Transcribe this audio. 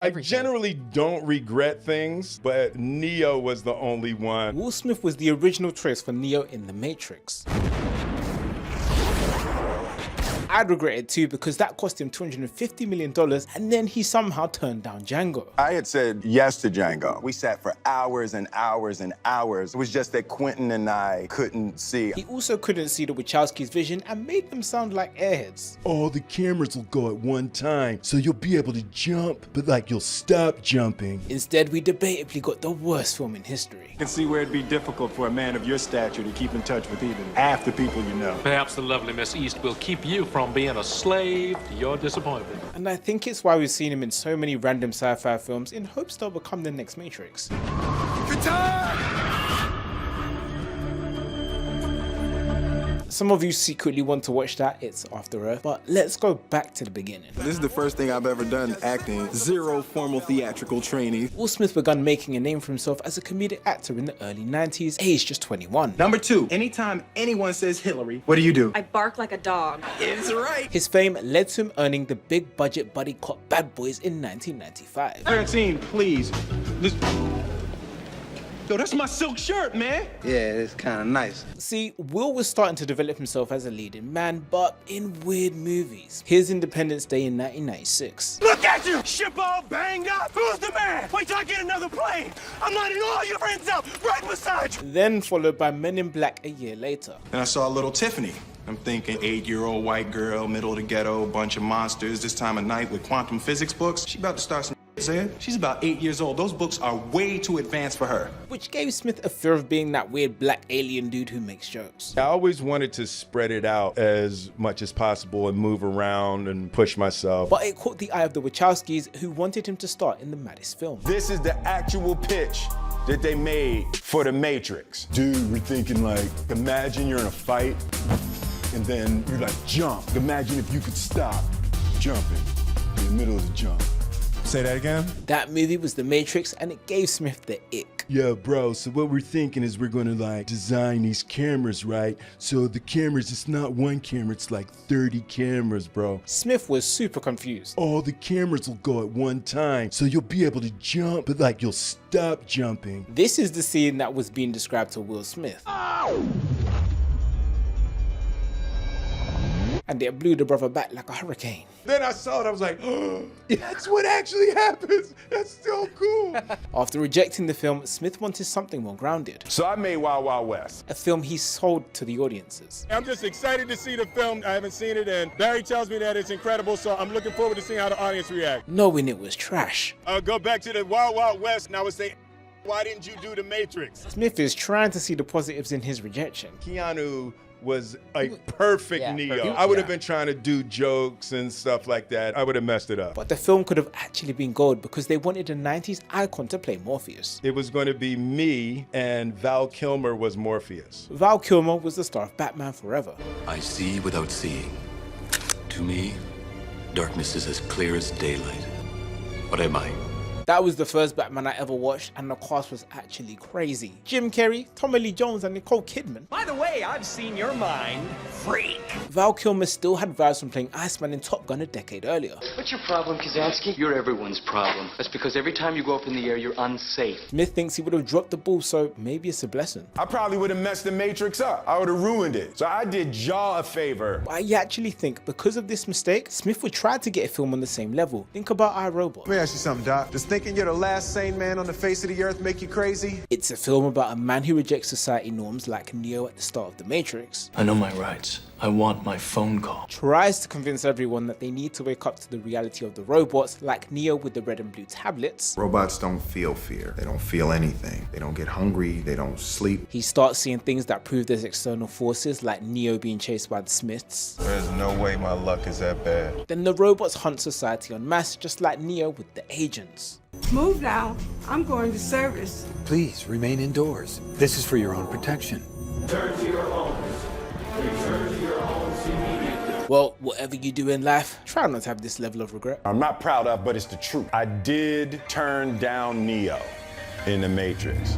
I generally don't regret things, but Neo was the only one. Will Smith was the original choice for Neo in The Matrix. I'd regret it too because that cost him $250 million and then he somehow turned down Django. I had said yes to Django. We sat for hours and hours and hours. It was just that Quentin and I couldn't see. He also couldn't see the Wachowskis' vision and made them sound like airheads. All the cameras will go at one time, so you'll be able to jump, but like you'll stop jumping. Instead, we debatably got the worst film in history. I can see where it'd be difficult for a man of your stature to keep in touch with even half the people you know. Perhaps the lovely Miss East will keep you from being a slave to your disappointment. And I think it's why we've seen him in so many random sci-fi films in hopes they'll become the next Matrix. Some of you secretly want to watch that, it's After Earth, but let's go back to the beginning. This is the first thing I've ever done acting. Zero formal theatrical training. Will Smith began making a name for himself as a comedic actor in the early 90s, aged just 21. Number 2, anytime anyone says Hillary, what do? I bark like a dog. It's right. His fame led to him earning the big budget buddy cop Bad Boys in 1995. Francine, please. Yo, that's my silk shirt, man. Yeah, it's kind of nice. See, Will was starting to develop himself as a leading man, but in weird movies. Here's Independence Day in 1996. Look at you! Ship all banged up! Who's the man? Wait till I get another plane! I'm lining all your friends up right beside you! Then followed by Men in Black a year later. And I saw little Tiffany. I'm thinking 8-year-old white girl, middle of the ghetto, bunch of monsters, this time of night with quantum physics books. She about to start some there. She's about 8 years old. Those books are way too advanced for her. Which gave Smith a fear of being that weird black alien dude who makes jokes. I always wanted to spread it out as much as possible and move around and push myself. But it caught the eye of the Wachowskis, who wanted him to star in the maddest film. This is the actual pitch that they made for The Matrix. Dude, we're thinking like, imagine you're in a fight and then you're like, jump. Imagine if you could stop jumping in the middle of the jump. Say that again? That movie was The Matrix and it gave Smith the ick. Yeah, bro, so what we're thinking is we're gonna like design these cameras, right? So the cameras, it's not one camera, it's like 30 cameras, bro. Smith was super confused. All the cameras will go at one time, so you'll be able to jump, but like you'll stop jumping. This is the scene that was being described to Will Smith. And it blew the brother back like a hurricane. Then I saw it, I was like, oh, that's what actually happens. That's so cool. After rejecting the film, Smith wanted something more grounded. So I made Wild Wild West. A film he sold to the audiences. I'm just excited to see the film. I haven't seen it, and Barry tells me that it's incredible, so I'm looking forward to seeing how the audience react. Knowing it was trash. I'll go back to the Wild Wild West, and I would say, why didn't you do The Matrix? Smith is trying to see the positives in his rejection. Keanu was a perfect Neo. I would have been trying to do jokes and stuff like that. I would have messed it up. But the film could have actually been gold because they wanted a 90s icon to play Morpheus. It was going to be me and Val Kilmer was Morpheus. Val Kilmer was the star of Batman Forever. I see without seeing. To me, darkness is as clear as daylight. What am I? That was the first Batman I ever watched, and the cast was actually crazy. Jim Carrey, Tommy Lee Jones, and Nicole Kidman. By the way, I've seen your mind, freak. Val Kilmer still had vibes from playing Iceman in Top Gun a decade earlier. What's your problem, Kazansky? You're everyone's problem. That's because every time you go up in the air, you're unsafe. Smith thinks he would have dropped the ball, so maybe it's a blessing. I probably would have messed The Matrix up. I would have ruined it. So I did Jaw a favor. But I actually think because of this mistake, Smith would try to get a film on the same level. Think about iRobot. Let me ask you something, Doc. Does thinking you're the last sane man on the face of the earth make you crazy? It's a film about a man who rejects society norms like Neo at the start of The Matrix. I know my rights. I want my phone call. Tries to convince everyone that they need to wake up to the reality of the robots like Neo with the red and blue tablets. Robots don't feel fear. They don't feel anything. They don't get hungry. They don't sleep. He starts seeing things that prove there's external forces like Neo being chased by the Smiths. There's no way my luck is that bad. Then the robots hunt society en masse just like Neo with the agents. Move now. I'm going to service. Please remain indoors. This is for your own protection. Return to your homes. Return to your homes immediately. Well, whatever you do in life, try not to have this level of regret. I'm not proud of, but it's the truth. I did turn down Neo in The Matrix.